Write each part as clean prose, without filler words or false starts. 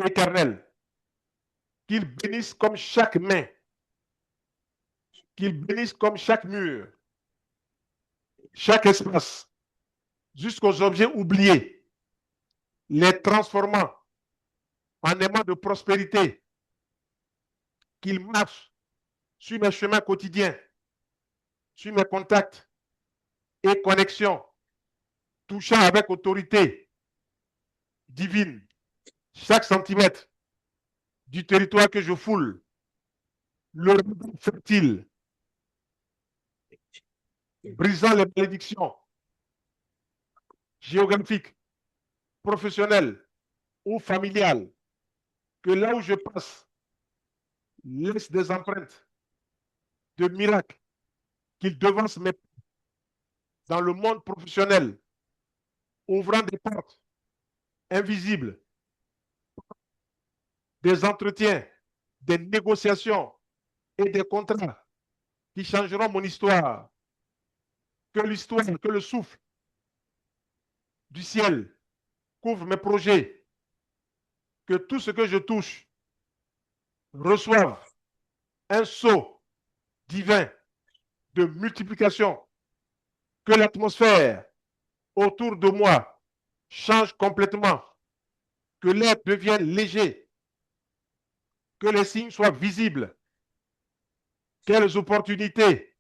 éternel. Qu'il bénisse comme chaque main, qu'il bénisse comme chaque mur, chaque espace, jusqu'aux objets oubliés, les transformant en aimant de prospérité, qu'il marche sur mes chemins quotidiens, sur mes contacts et connexions, touchant avec autorité divine chaque centimètre du territoire que je foule, le rendre fertile, brisant les malédictions géographiques, professionnelles ou familiales, que là où je passe, laisse des empreintes de miracles, qu'il devance mes pas dans le monde professionnel, ouvrant des portes invisibles, des entretiens, des négociations et des contrats qui changeront mon histoire, que l'histoire, que le souffle du ciel couvre mes projets, que tout ce que je touche reçoive un sceau divin de multiplication, que l'atmosphère autour de moi change complètement, que l'air devienne léger, que les signes soient visibles, quelles opportunités,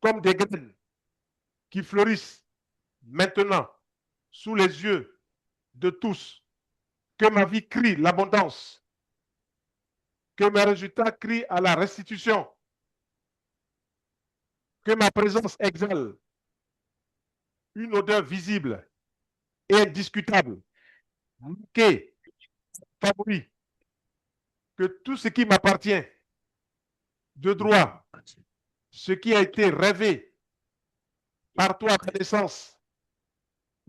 comme des graines qui fleurissent maintenant sous les yeux de tous, que ma vie crie l'abondance, que mes résultats crient à la restitution, que ma présence exhale une odeur visible et indiscutable, marquée, favori, que tout ce qui m'appartient de droit, ce qui a été rêvé par toi à ta naissance,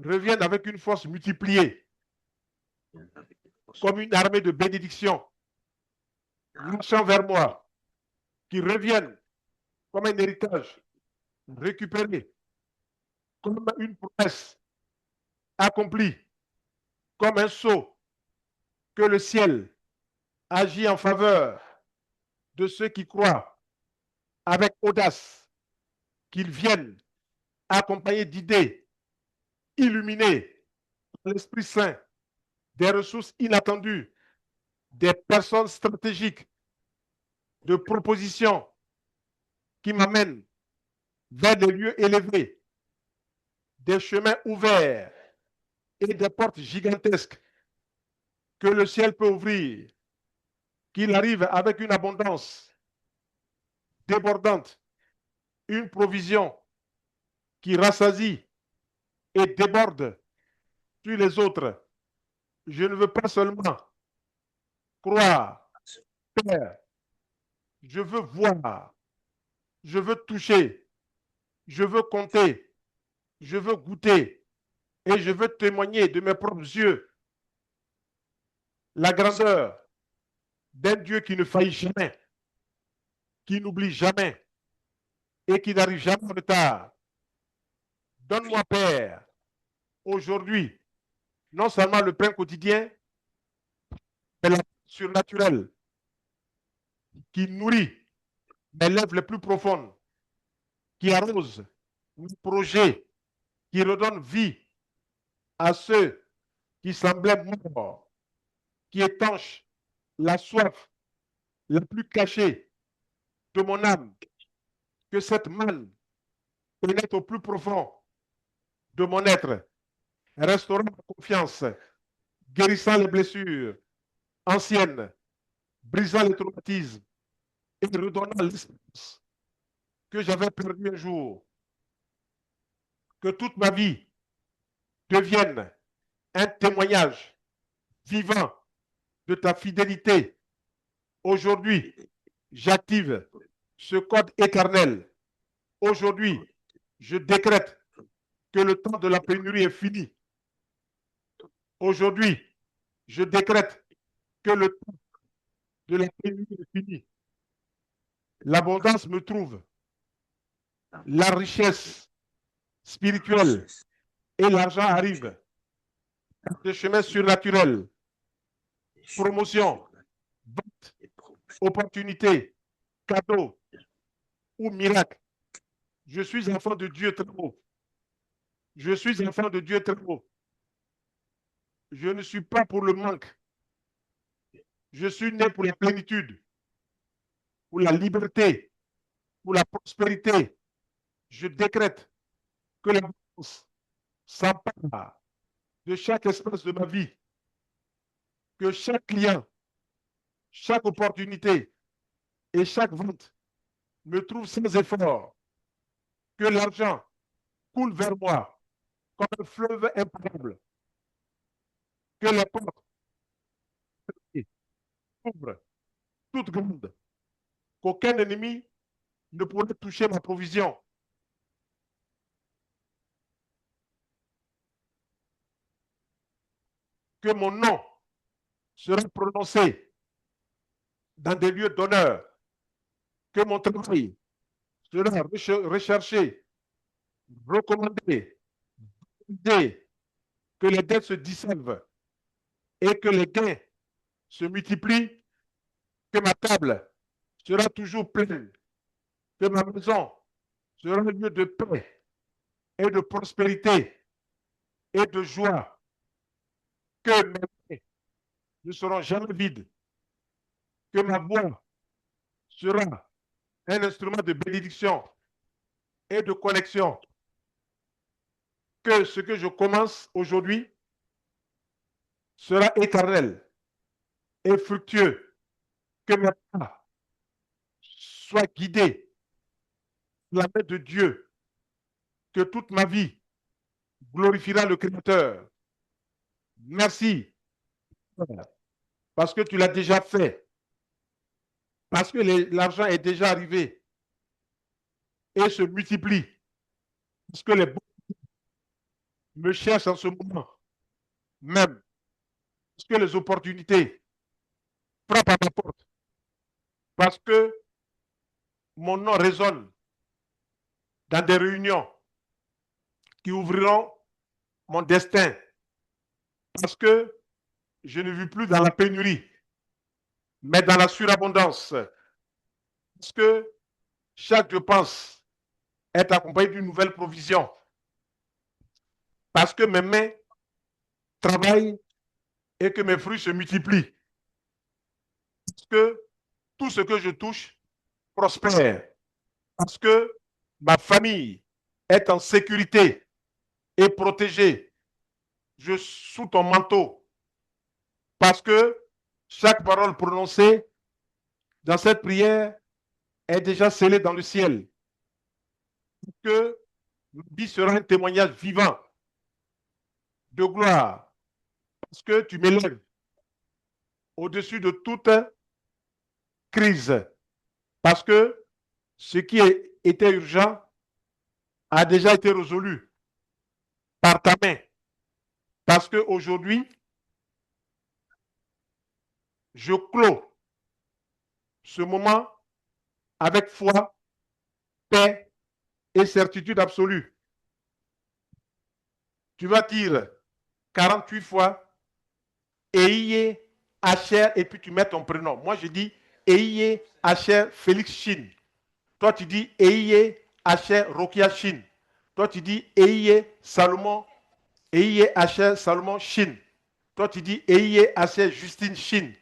revienne avec une force multipliée, comme une armée de bénédictions, marchant vers moi, qui reviennent comme un héritage récupéré, comme une promesse accomplie, comme un sceau que le ciel agit en faveur de ceux qui croient avec audace, qu'ils viennent accompagnés d'idées illuminées par l'Esprit Saint, des ressources inattendues, des personnes stratégiques, de propositions qui m'amènent vers des lieux élevés, des chemins ouverts et des portes gigantesques que le ciel peut ouvrir, qu'il arrive avec une abondance débordante, une provision qui rassasie et déborde sur les autres. Je ne veux pas seulement croire, Père, je veux voir, je veux toucher, je veux compter, je veux goûter et je veux témoigner de mes propres yeux la grandeur d'un Dieu qui ne faillit jamais, qui n'oublie jamais et qui n'arrive jamais en retard. Donne-moi, Père, aujourd'hui, non seulement le pain quotidien, mais la surnaturelle qui nourrit mes lèvres les plus profondes, qui arrose mes projets, qui redonne vie à ceux qui semblaient morts, qui étanche la soif la plus cachée de mon âme, que cette manne pénètre au plus profond de mon être, restaurant ma confiance, guérissant les blessures anciennes, brisant les traumatismes et redonnant l'espérance que j'avais perdu un jour. Que toute ma vie devienne un témoignage vivant de ta fidélité. Aujourd'hui, j'active ce code éternel. Aujourd'hui, je décrète que le temps de la pénurie est fini. Aujourd'hui, je décrète que le temps de la pénurie est fini. L'abondance me trouve. La richesse spirituelle et l'argent arrivent. des chemins surnaturels, promotion, vente, opportunité, cadeau ou miracle. Je suis enfant de Dieu très haut. Je suis enfant de Dieu très haut. Je ne suis pas pour le manque. Je suis né pour la plénitude, pour la liberté, pour la prospérité. Je décrète que la force s'empare de chaque espace de ma vie, que chaque client, chaque opportunité et chaque vente me trouve sans effort, que l'argent coule vers moi comme un fleuve imparable, que les portes s'ouvrent toutes grandes, qu'aucun ennemi ne pourrait toucher ma provision, que mon nom sera prononcé dans des lieux d'honneur, que mon travail sera recherché, recommandé, que les dettes se dissolvent et que les gains se multiplient, que ma table sera toujours pleine, que ma maison sera un lieu de paix et de prospérité et de joie, que mes mains ne seront jamais vides, que ma voix sera un instrument de bénédiction et de connexion, que ce que je commence aujourd'hui sera éternel et fructueux, que mes pas soient guidés de la main de Dieu, que toute ma vie glorifiera le Créateur. Merci, parce que tu l'as déjà fait, parce que l'argent est déjà arrivé et se multiplie, parce que les bons me cherchent en ce moment même, parce que les opportunités frappent à ma porte, parce que mon nom résonne dans des réunions qui ouvriront mon destin, parce que je ne vis plus dans la pénurie, mais dans la surabondance, parce que chaque dépense est accompagnée d'une nouvelle provision, parce que mes mains travaillent et que mes fruits se multiplient, parce que tout ce que je touche prospère, parce que ma famille est en sécurité et protégée. Je suis sous ton manteau, parce que chaque parole prononcée dans cette prière est déjà scellée dans le ciel, que ma vie sera un témoignage vivant de gloire, parce que tu m'élèves au-dessus de toute crise, parce que ce qui était urgent a déjà été résolu par ta main, parce qu'aujourd'hui, je clôt ce moment avec foi, paix et certitude absolue. Tu vas dire 48 fois Eiye Asher et puis tu mets ton prénom. Moi, je dis Eiye Asher Félix Chine. Toi, tu dis Eiye Asher Rokia Chine. Toi, tu dis Eiye Salomon, Eiye Asher Salomon Chine. Toi, tu dis Eiye Asher Justine Chine.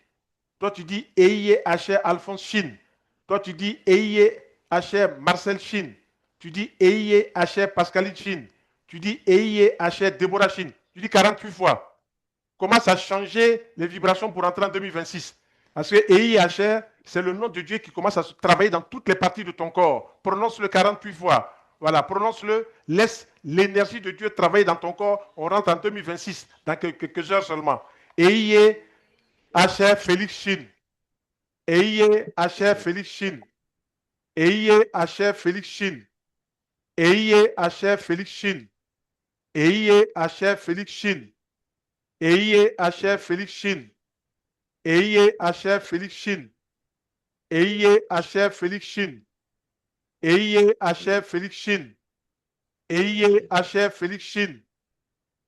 Toi, tu dis Eiye Asher Alphonse Chine. Toi, tu dis Eiye Asher Marcel Chine. Tu dis Eiye Asher Pascaline Chine. Tu dis Eiye Asher Deborah Chine. Tu dis 48 fois. Commence à changer les vibrations pour entrer en 2026. Parce que EIHR, c'est le nom de Dieu qui commence à travailler dans toutes les parties de ton corps. Prononce-le 48 fois. Voilà, prononce-le. Laisse l'énergie de Dieu travailler dans ton corps. On rentre en 2026, dans quelques heures seulement. EIHR Félix Chine. EIHR Félix Chine. EIHR Félix Chine. EIHR Félix Chine. EIHR Félix Chine. EIHR Félix Chine. EIHR Félix Chine. EIHR Félix Chine. EIHR Félix Chine. EIHR Félix Chine.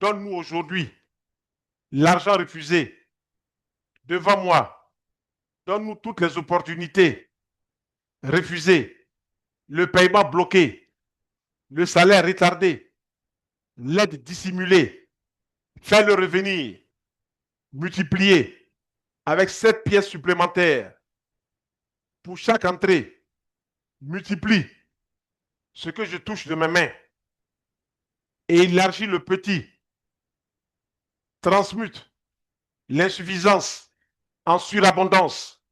Donne-nous aujourd'hui l'argent refusé devant moi. Donne-nous toutes les opportunités refusées, le paiement bloqué, le salaire retardé, l'aide dissimulée. Fais-le revenir, multiplié avec 7 pièces supplémentaires pour chaque entrée. Multiplie ce que je touche de mes mains et élargis le petit. Transmute l'insuffisance en surabondance.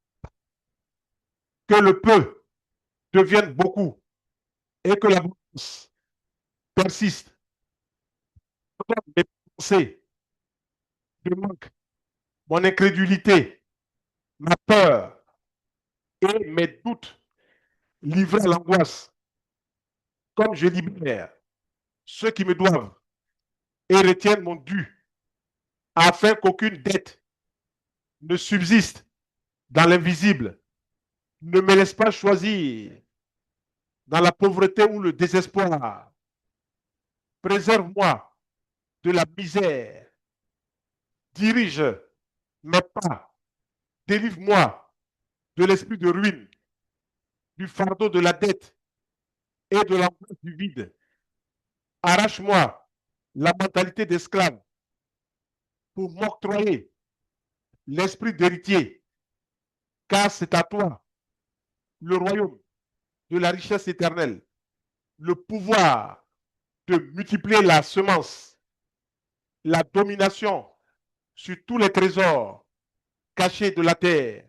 Que le peu devienne beaucoup et que l'abondance persiste. Mes pensées de manque, mon incrédulité, ma peur et mes doutes livrés à l'angoisse, comme je libère ceux qui me doivent et retiennent mon dû, afin qu'aucune dette ne subsiste dans l'invisible. Ne me laisse pas choisir dans la pauvreté ou le désespoir. Préserve-moi de la misère. Dirige mes pas. Délivre-moi de l'esprit de ruine, du fardeau de la dette et de l'angoisse du vide. Arrache-moi la mentalité d'esclave pour m'octroyer l'esprit d'héritier, car c'est à toi le royaume de la richesse éternelle, le pouvoir de multiplier la semence, la domination sur tous les trésors cachés de la terre,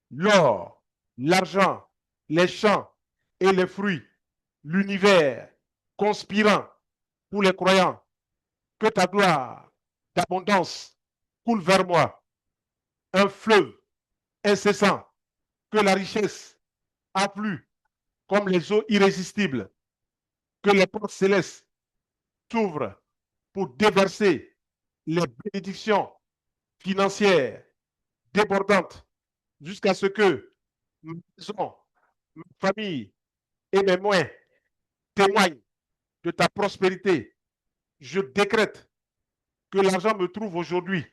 l'or, l'argent, les champs et les fruits, l'univers conspirant pour les croyants, que ta gloire d'abondance coule vers moi, un fleuve incessant, que la richesse afflue comme les eaux irrésistibles, que les portes célestes s'ouvrent pour déverser les bénédictions financières débordantes jusqu'à ce que ma maison, ma famille et mes moyens témoignent de ta prospérité. Je décrète que l'argent me trouve aujourd'hui,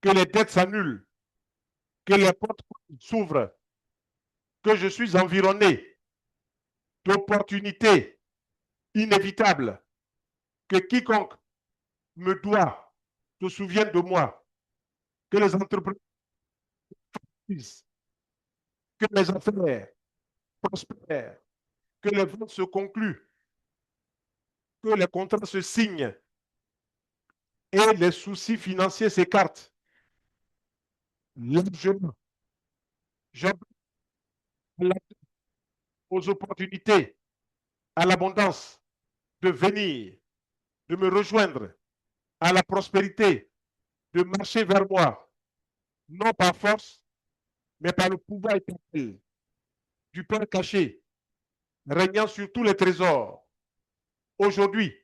que les dettes s'annulent, que les portes s'ouvrent, que je suis environné d'opportunités inévitables, que quiconque me doit se souvienne de moi, que les entreprises, que mes affaires prospèrent, que les ventes se concluent, que les contrats se signent et les soucis financiers s'écartent largement. J'appelle aux opportunités, à l'abondance de venir, de me rejoindre, à la prospérité, de marcher vers moi, non par force, mais par le pouvoir éternel du Père caché, régnant sur tous les trésors. Aujourd'hui,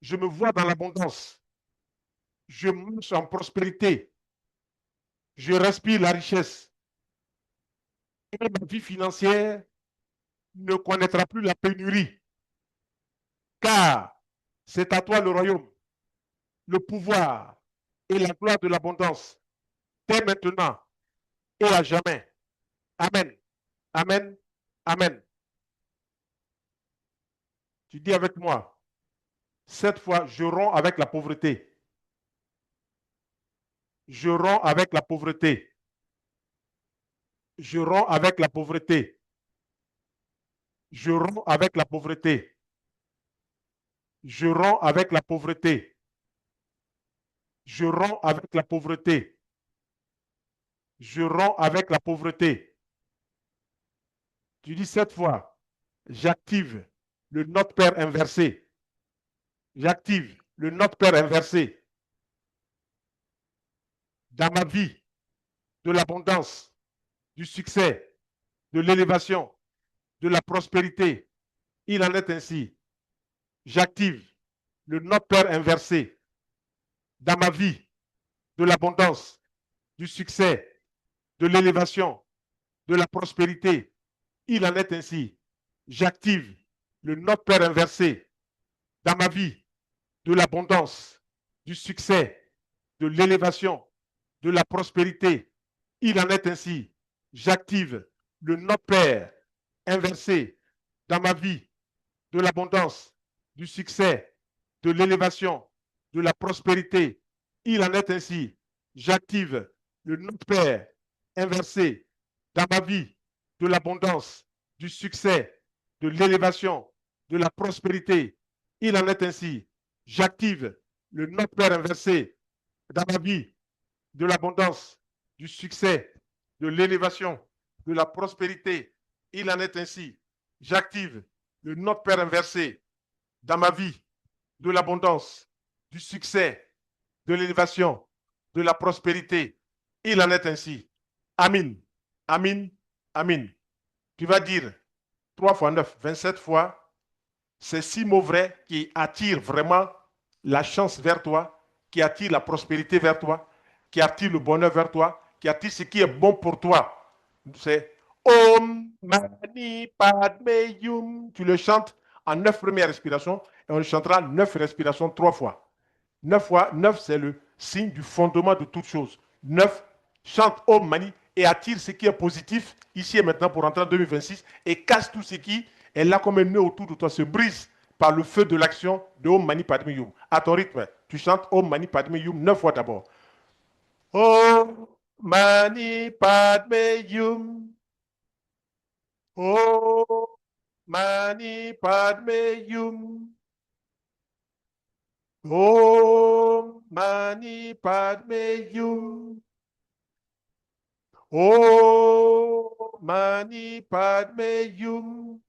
je me vois dans l'abondance. Je marche en prospérité. Je respire la richesse. Et ma vie financière ne connaîtra plus la pénurie, car c'est à toi le royaume, le pouvoir et la gloire de l'abondance, dès maintenant et à jamais. Amen. Amen. Amen. Tu dis avec moi, cette fois, je romps avec la pauvreté. Je romps avec la pauvreté. Je romps avec la pauvreté. Je romps avec la pauvreté. Je romps avec la pauvreté. Je romps avec la pauvreté. Je romps avec la pauvreté. Tu dis cette fois, j'active le note pair inversé. J'active le note pair inversé dans ma vie de l'abondance, du succès, de l'élévation, de la prospérité. Il en est ainsi. J'active le note pair inversé dans ma vie de l'abondance, du succès, de l'élévation, de la prospérité. Il en est ainsi. J'active le note pair inversé dans ma vie de l'abondance, du succès, de l'élévation, de la prospérité. Il en est ainsi. J'active le Notre Père inversé dans ma vie de l'abondance, du succès, de l'élévation, de la prospérité. Il en est ainsi. J'active le Notre Père inversé dans ma vie de l'abondance, du succès, de l'élévation, de la prospérité. Il en est ainsi. J'active le Notre Père inversé dans ma vie de l'abondance, du succès, de l'élévation, de la prospérité. Il en est ainsi. J'active le Notre Père inversé dans ma vie de l'abondance, du succès, de l'élévation, de la prospérité. Il en est ainsi. Amin. Amin. Amin. Tu vas dire 3 fois 9, 27 fois ces 6 mots vrais qui attirent vraiment la chance vers toi, qui attirent la prospérité vers toi, qui attirent le bonheur vers toi, qui attirent ce qui est bon pour toi. C'est Om Mani Padme Yum. Tu le chantes en 9 premières respirations et on le chantera 9 respirations 3 fois. 9 fois, 9 c'est le signe du fondement de toute chose. 9, chante Om Mani et attire ce qui est positif ici et maintenant pour entrer en 2026 et casse tout ce qui est là comme un nœud autour de toi, se brise par le feu de l'action de Om Mani Padme Yum. À ton rythme, tu chantes Om Mani Padme Yum 9 fois d'abord. Om Mani Padme Yum. Om Mani Padme Yum. Om Mani Padme Yum. Om Mani Padme Yum.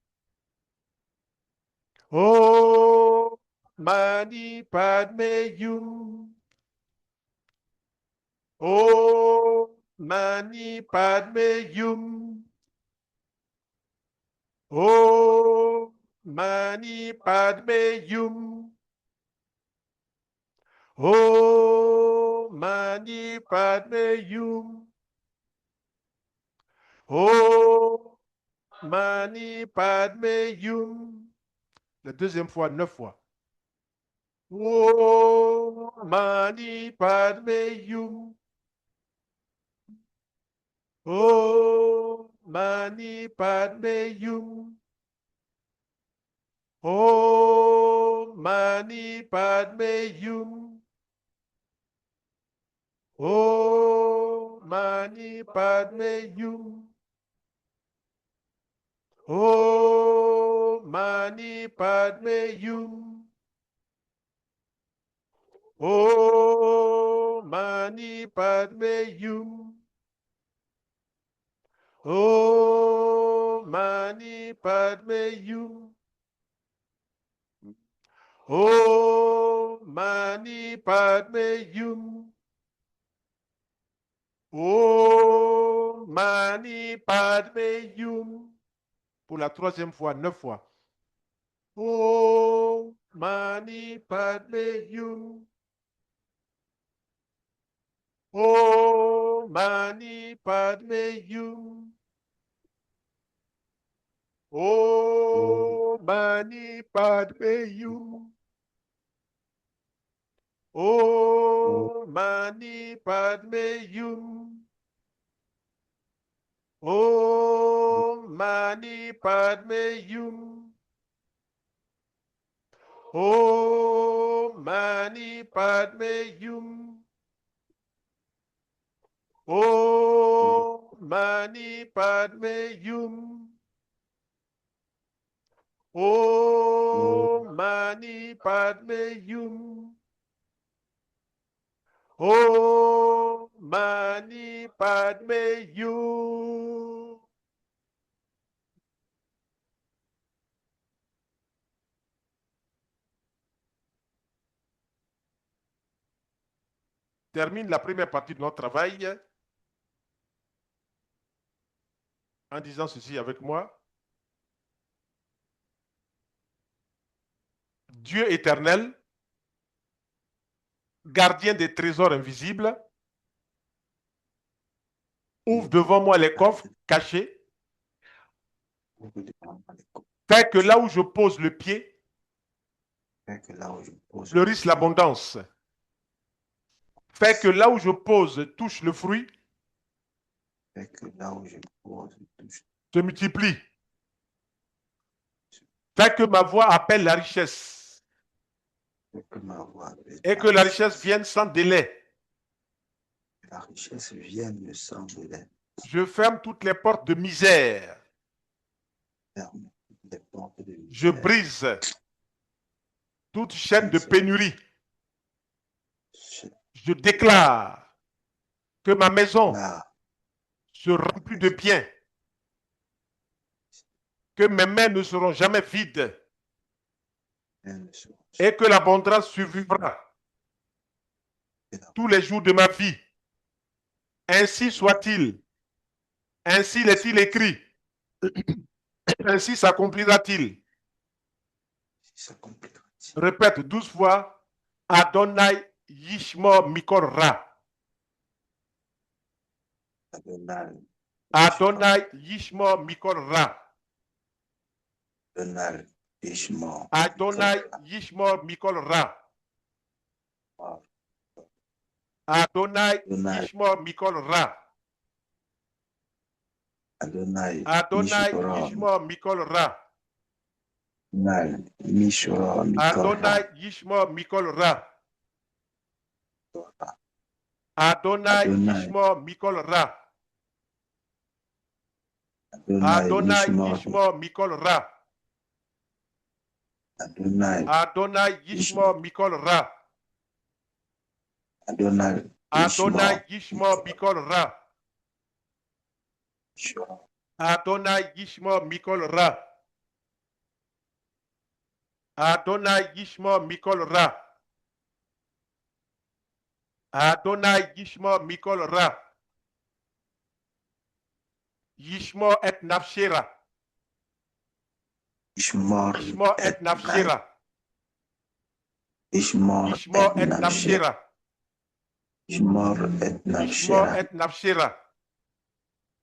Om Mani Padme Yum. Om Mani Padme Yum. Om Mani Padme Yum. Om Mani Padme Yum. Om Mani Padme Yum. La deuxième fois, 9 fois. Om Mani Padme Yum. Om Mani Padme Yum. Om Mani Padme Yum. Om Mani Padme Yum. Om Mani Padme Yum. Om Mani Padme Yum. Om Mani Padme Yum. Om Mani Padme Yum. Om Mani Padme Yum. Pour la troisième fois, 9 fois. Om Mani Padme Yum. Om Mani Padme Yum. Om Mani Padme Yum. Om Mani Padme Yum. Om Mani Padme Yum. Om Mani Padme Yum. Om Mani Padme Yum. Om Mani Padme Yum. Om Mani Padme Yum. Termine la première partie de notre travail en disant ceci avec moi. Dieu éternel, gardien des trésors invisibles, ouvre devant moi les coffres cachés, fait que là où je pose le pied, fleurisse l'abondance. Fais que là où je pose, touche le fruit, Fais que là où je pose, touche. se multiplie. Fais que ma voix appelle la richesse. Fais que ma voix appelle Et que la richesse vienne sans délai. Que la richesse vienne sans délai. Je ferme toutes les portes de misère. Ferme les portes de misère. Je brise toute chaîne de pénurie. Je déclare que ma maison se remplit de biens, que mes mains ne seront jamais vides et que l'abondance survivra tous les jours de ma vie. Ainsi soit-il. Ainsi l'est-il écrit. Ainsi s'accomplira-t-il. Répète 12 fois. Adonai Yishmo Mikol Ra. Adonai Yishmo Mikol Ra. Adonai Yishmo. Adonai Yishmo Mikol Ra. Adonai Yishmo Mikol Ra. Adonai Yishmo Mikol Ra. Adonai Yishmo Mikol Ra. Adonai Yishmo Mikol Ra. Adonai Yishmo Mikol Ra. Adonai Yishmo Mikol Ra. Adonai Yishmo Mikol Ra. Adonai Yishmo Mikol Ra. Adonai Yishmo Mikol Ra. Adonai Yishmo Mikol Ra. Yishmo et Nafshira. Yishmo et Nafshira. Yishmo et Nafshira. Yishmor et Yishmo Nafshira. et Nafshira.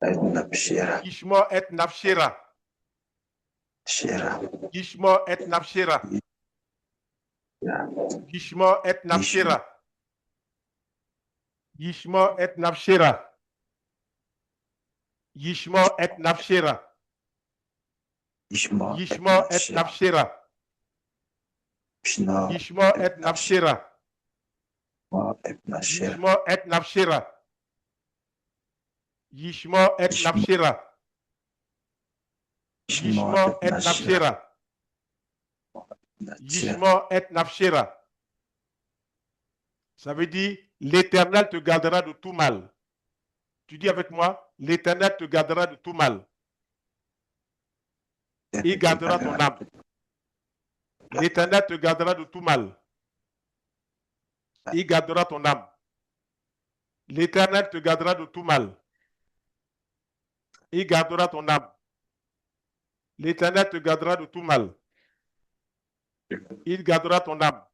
Et Nafshira. Yishmo et Nafshira. Shira. Yishmo et Nafshira. Yishmo et Nafshira. Yishmo et Nafshira. Yishmo et Nafshira. Yishmor Yishmo et Nafshira. Yishmo et Nafshira. Yishmo et Nafshira. Yishmo et Nafshira. Yishmo et Nafshira. Yishmo et Nafshira. Ça veut dire, l'Éternel te gardera de tout mal. Tu dis avec moi, l'Éternel te gardera de tout mal. Il gardera ton âme. L'Éternel te gardera de tout mal. Il gardera ton âme. L'Éternel te gardera de tout mal. Il gardera ton âme. L'Éternel te gardera de tout mal. Il gardera ton âme.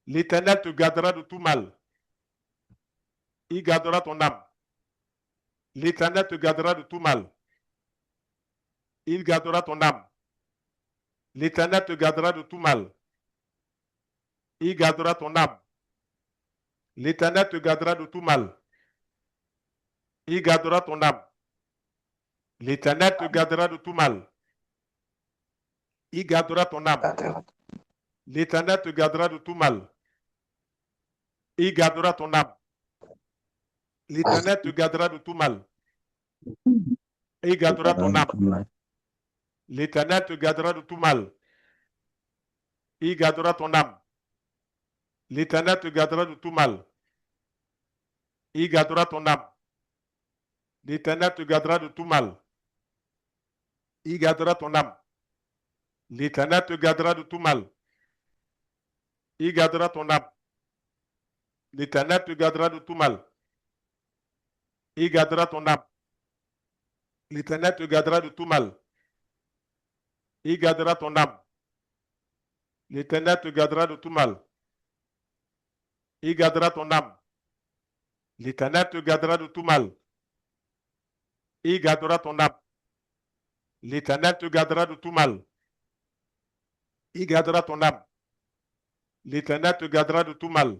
L'Éternel te gardera de tout mal. Il gardera ton âme. L'Éternel te gardera de tout mal. Il gardera ton âme. L'Éternel te gardera de tout mal. Il gardera ton âme. L'Éternel te gardera de tout mal. Il gardera ton âme. L'Éternel te gardera de tout mal. Il gardera ton âme. L'Éternel te gardera de tout mal. Il gardera ton âme. L'Éternel te gardera de tout mal. Il gardera ton âme. L'Éternel te gardera de tout mal. Il gardera ton âme. L'Éternel te gardera de tout mal. Il gardera ton âme. L'Éternel te gardera de tout mal. Il gardera ton âme. L'Éternel te gardera de tout mal. Il gardera ton âme. L'Éternel te gardera de tout mal. Il gardera ton âme. L'Éternel te gardera de tout mal. Il gardera ton âme. L'Éternel te gardera de tout mal. Il gardera ton âme. L'Éternel te gardera de tout mal. Il gardera ton âme. L'Éternel te gardera de tout mal. Il gardera ton âme. L'Éternel te gardera de tout mal.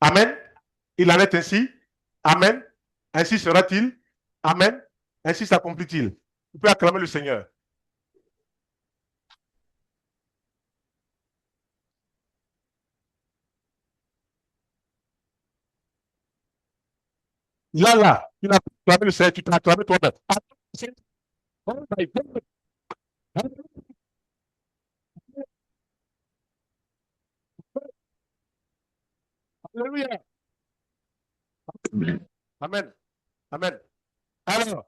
Amen. Il en est ainsi. Amen. Ainsi sera-t-il. Amen. Ainsi s'accomplit-il. Tu peux acclamer le Seigneur. Là, tu n'as pas acclamé le Seigneur, tu t'as acclamé toi-même. Oh my God. Alléluia. Amen. Amen. Alors,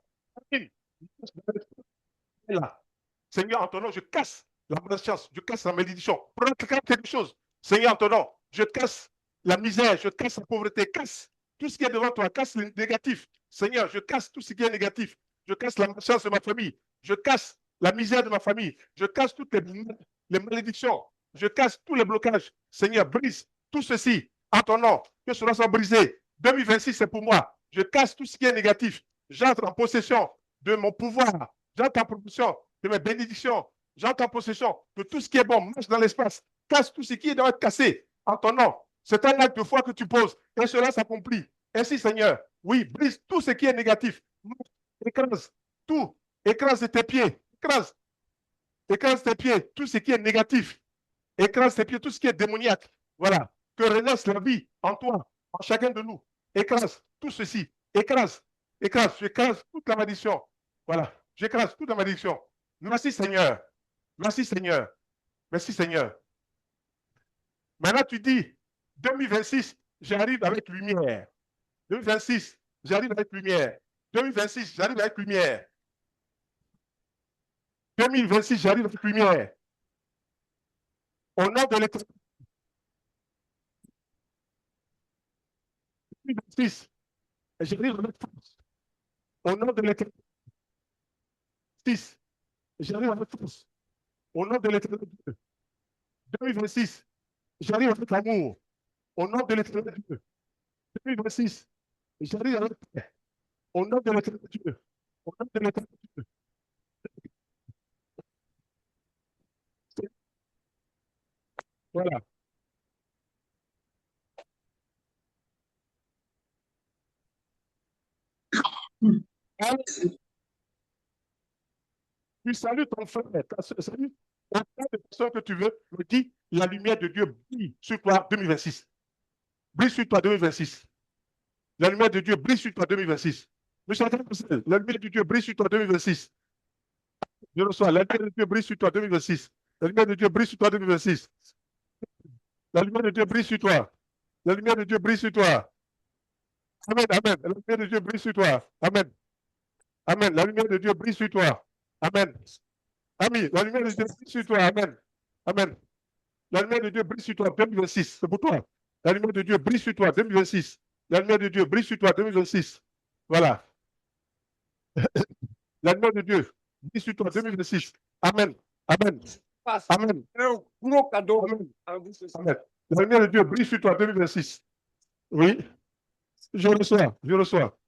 là, Seigneur, en ton nom, je casse la malchance, je casse la malédiction. Prends quelque chose. Seigneur, en ton nom, je casse la misère, je casse la pauvreté, casse tout ce qui est devant toi, casse le négatif. Seigneur, je casse tout ce qui est négatif. Je casse la malchance de ma famille. Je casse la misère de ma famille. Je casse toutes les malédictions. Je casse tous les blocages. Seigneur, brise tout ceci en ton nom. Que cela soit brisé. 2026, c'est pour moi. Je casse tout ce qui est négatif. J'entre en possession de mon pouvoir. J'entre en possession de mes bénédictions. J'entre en possession de tout ce qui est bon. Marche dans l'espace. Casse tout ce qui doit être cassé en ton nom. C'est un acte de foi que tu poses et cela s'accomplit. Ainsi, Seigneur, oui, brise tout ce qui est négatif. Écrase tout. Écrase tes pieds. Écrase. Écrase tes pieds. Tout ce qui est négatif. Écrase tes pieds. Tout ce qui est démoniaque. Voilà. Que renaisse la vie en toi, en chacun de nous. Écrase tout ceci. Écrase. Écrase. J'écrase toute la malédiction. Voilà. J'écrase toute la malédiction. Merci, Seigneur. Merci, Seigneur. Merci, Seigneur. Maintenant, tu dis, 2026, j'arrive avec lumière. 2026, j'arrive avec lumière. 2026, j'arrive avec lumière. 2026, j'arrive avec lumière. Au nom de l'Éternel. 2026, j'arrive avec force. Au nom de l'Éternel. 6, j'arrive avec force. Au nom de l'Éternel. 2026, j'arrive avec amour. Au nom de l'Éternel Dieu. 2026, j'arrive avec paix. Au nom de l'Éternel Dieu. Au nom de l'Éternel Dieu. Voilà. Alors, tu salues ton frère, salut autant de personnes que tu veux, me dis, la lumière de Dieu brille sur toi 2026. Brille sur toi 2026. La lumière de Dieu brille sur toi 2026. Monsieur Marcel, la lumière de Dieu brille sur toi 2026. Je reçois, la lumière de Dieu brille sur toi 2026. La lumière de Dieu brille sur toi 2026. La lumière de Dieu brille sur toi. La lumière de Dieu brille sur toi. Amen, amen. La lumière de Dieu brille sur toi. Amen. Amen. La lumière de Dieu brille sur toi. Amen. Ami, la lumière de Dieu brille sur toi. Amen. Amen. La lumière de Dieu brille sur toi 2026. C'est pour toi. La lumière de Dieu brille sur toi 2026. La lumière de Dieu brille sur toi 2026. Voilà. La lumière de Dieu brille sur toi 2026. Amen. Amen. Amen. Gros cadeau. Amen. Amen. La lumière de Dieu brille sur toi 2026. Oui. Je reçois. Je reçois.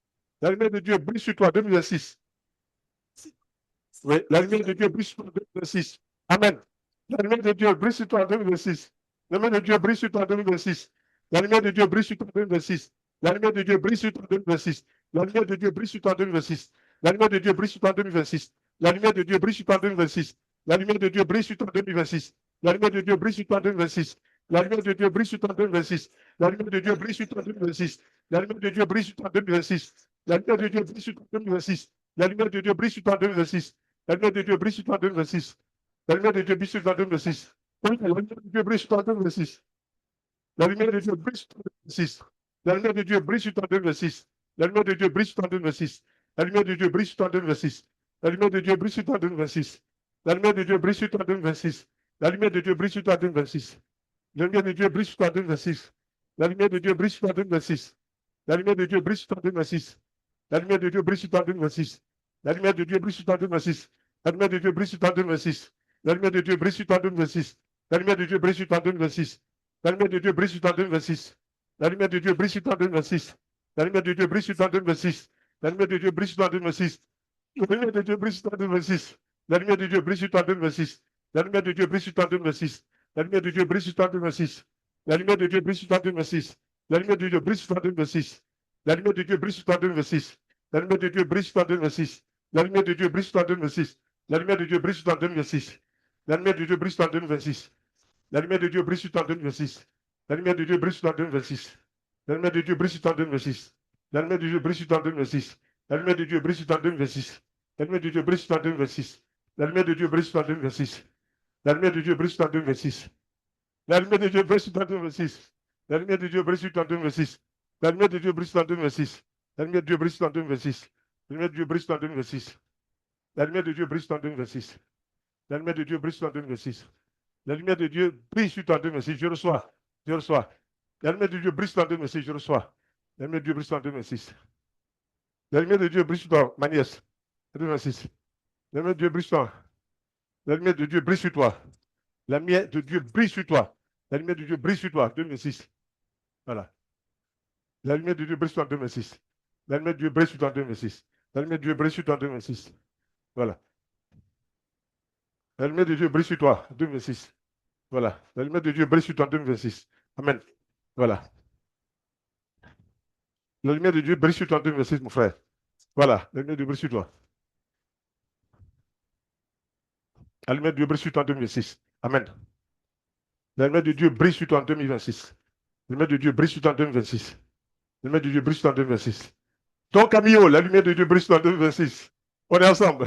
La lumière de Dieu brille sur toi 2026. Oui. La lumière de Dieu brille sur toi 2026. Amen. La lumière de Dieu brille sur toi en 2026. La lumière de Dieu brille sur toi en 2026. La lumière de Dieu brille sur toi en 2026. La lumière de Dieu brille sur toi en 2026. La lumière de Dieu brille sur toi en 2026. La lumière de Dieu brille sur toi en 2026. La lumière de Dieu brille sur toi en 2026. La lumière de Dieu brille sur toi en 2026. La lumière de Dieu brille sur toi en 2026. La lumière de Dieu brille sur toi en 2026. La lumière de Dieu brille sur toi en 2026. La lumière de Dieu brille sur toi en 2026. La lumière de Dieu brille sur toi en 2026. La lumière de Dieu brille sur toi en 2026. La lumière de Dieu brille sur toi en 2026. La lumière de Dieu brille sur toi en 2026. La lumière de Dieu brille sur toi en 2026. La lumière de Dieu brille sur toi en 2026. La lumière de Dieu brille sur toi en 2026. La lumière de Dieu brille sur toi en 2026. La lumière de Dieu brille sur toi en 2026. La lumière de Dieu brille sur toi en 2026. La lumière de Dieu brille sur toi en 2026. La lumière de Dieu brille sur toi en 2026. La lumière de Dieu brille sur toi en 2026. La lumière de Dieu brille sur toi en 2026. La lumière de Dieu brille sur toi en 2026. La lumière de Dieu brille sur toi en 2026. La lumière de Dieu brille sur toi en 2026. La lumière de Dieu brille sur toi en 2026. La lumière de Dieu brille sur toi en 2026. La lumière de Dieu brille sur toi en 2026. La lumière de Dieu brille sur toi en 2026. La lumière de Dieu brille sur toi en 2026. La lumière de Dieu brille sur toi en 2026. La lumière de Dieu brille sur toi en 2026. La lumière de Dieu brille sur toi en 2026. La lumière de Dieu brille sur toi en 2026. La lumière de Dieu brille sur toi en 2026. La lumière de Dieu brille sur toi en 2026. La lumière de Dieu brille sur toi en 2026. La lumière de Dieu brille sur toi en 2026. La lumière de Dieu brille sur toi en 2026. La lumière de Dieu brille sur toi en 2026. La lumière de Dieu brille sur toi en 2026. La lumière de Dieu brille sur toi en 2026. La lumière de Dieu brille sur toi en 2026. La lumière de Dieu brille sur toi en 2026. La lumière de Dieu brille sur toi en 2026. La lumière de Dieu brille sur toi en 2026. La lumière de Dieu brille sur toi en 2026. La lumière de Dieu brille sur toi en 2026. La lumière de Dieu brille sur toi en 2026. La lumière de Dieu brille sur toi en 2026. La lumière de Dieu brille sur toi en 2026. La lumière de Dieu brille sur toi en 2026. La lumière de Dieu brille sur toi en 2026. La lumière de Dieu brille sur toi en 2026. La lumière de Dieu brille sur toi en 2026. La lumière de Dieu brille sur toi en 2026. La lumière de Dieu brille sur toi en 2026. La lumière de Dieu brille sur toi en 2026. La lumière de Dieu brille sur toi en 2026. Je reçois. Je reçois. La lumière de Dieu brille sur toi en 2026. Je reçois. La lumière de Dieu brille sur toi en 2026. La lumière de Dieu brille sur toi, ma nièce. 2026. La lumière de Dieu brille sur toi. La lumière de Dieu brille sur toi. La lumière de Dieu brille sur toi. La lumière de Dieu brille sur toi. 2026. Voilà. La lumière de Dieu brille sur toi en 2026. La lumière de Dieu brille sur toi en 2026. La lumière de Dieu brille sur toi en 2026. Voilà. La lumière de Dieu brille sur toi en 2026. Voilà. La lumière de Dieu brille sur toi en 2026. Amen. Voilà. La lumière de Dieu brille sur toi en 2026, mon frère. Voilà. La lumière de Dieu brille sur toi. La lumière de Dieu brille sur toi en 2026. Amen. La lumière de Dieu brille sur toi en 2026. La lumière de Dieu brille sur toi en 2026. La lumière de Dieu brille sur toi en 2026. Ton Camillo, la lumière de Dieu brille sur toi en 2026. On est ensemble.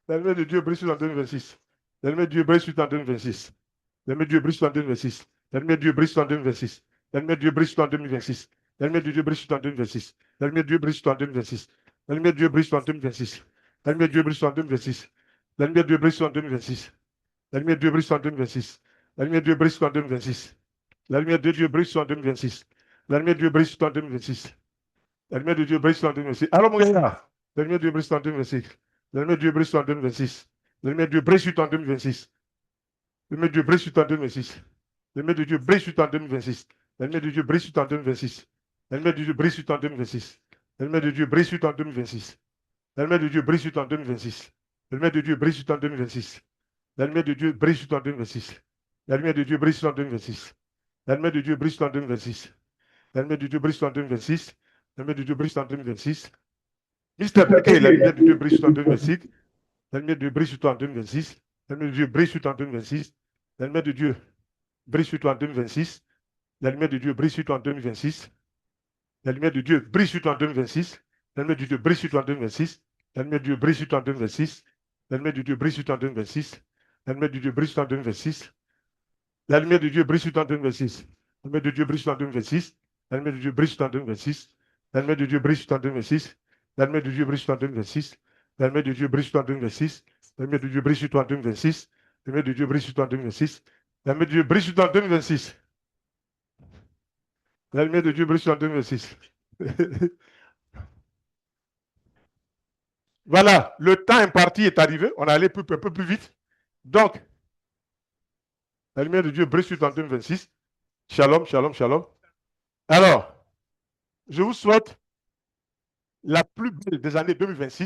La lumière de Dieu brille sur toi en 2026. La lumière de Dieu brille sur toi en 2026. La lumière de Dieu brille sur toi en 2026. La lumière de Dieu brille sur toi en 2026. La lumière de Dieu brille sur toi en 2026. La lumière de Dieu brille sur toi en 2026. La lumière de Dieu brille sur toi en 2026. La lumière de Dieu brille sur toi en 2026. La lumière de Dieu brille sur toi en 2026. La lumière de Dieu brille sur toi en 2026. La lumière de Dieu brille sur toi en 2026. La lumière de Dieu brille sur toi en 2026. La lumière de Dieu brille sur toi en 2026. La lumière de Dieu brille sur toi en 2026. La lumière de Dieu brille sur toi en 2026. Alors, mon gars, la lumière de Dieu brille sur toi en 2026. La lumière de Dieu brille sur toi en 2026. La lumière de Dieu brille sur toi en 2026. La lumière de Dieu brille sur toi en 2026. La lumière de Dieu brille sur toi en 2026. La lumière de Dieu brille sur toi en 2026. La lumière de Dieu brille sur toi en 2026. La lumière de Dieu brille sur toi en 2026. La lumière de Dieu brille sur toi en 2026. La lumière de Dieu brille sur toi en 2026. La lumière de Dieu brille sur toi en 2026. La lumière de Dieu brille sur toi en 2026. La lumière de Dieu brille sur toi en 2026. La lumière de Dieu brille sur toi en 2026. La lumière de Dieu brille sur toi en 2026. Mister Beckey, la lumière de Dieu brille sur toi en 2026. La lumière de Dieu brille sur toi en 2026. La lumière de Dieu brille sur toi en 2026. La lumière de Dieu brille sur toi en 2026. La lumière de Dieu brille sur toi en 2026. La lumière de Dieu brille sur toi en 2026. La lumière de Dieu brille sur toi en 2026. La lumière de Dieu brille sur toi en 2026. La lumière de Dieu brille sur toi en 2026. La lumière de Dieu brille sur toi en 2026. La lumière de Dieu brille sur toi en 2026. La lumière de Dieu brille sur toi en 2026. La lumière de Dieu brille sur toi en 2026. La lumière de Dieu brille sur toi en 2026. La lumière de Dieu brille sur toi en 2026. La lumière de Dieu brille sur toi en 2026. La lumière de Dieu brille sur toi en 2026. La lumière de Dieu brille sur toi en 2026. La lumière de Dieu brille sur toi en 2026. La lumière de Dieu brille sur toi en 2026. Voilà, le temps imparti est arrivé. On est allé un peu plus vite. Donc, la lumière de Dieu brille sur toi en 2026. Shalom, shalom, shalom. Alors, je vous souhaite la plus belle des années 2026.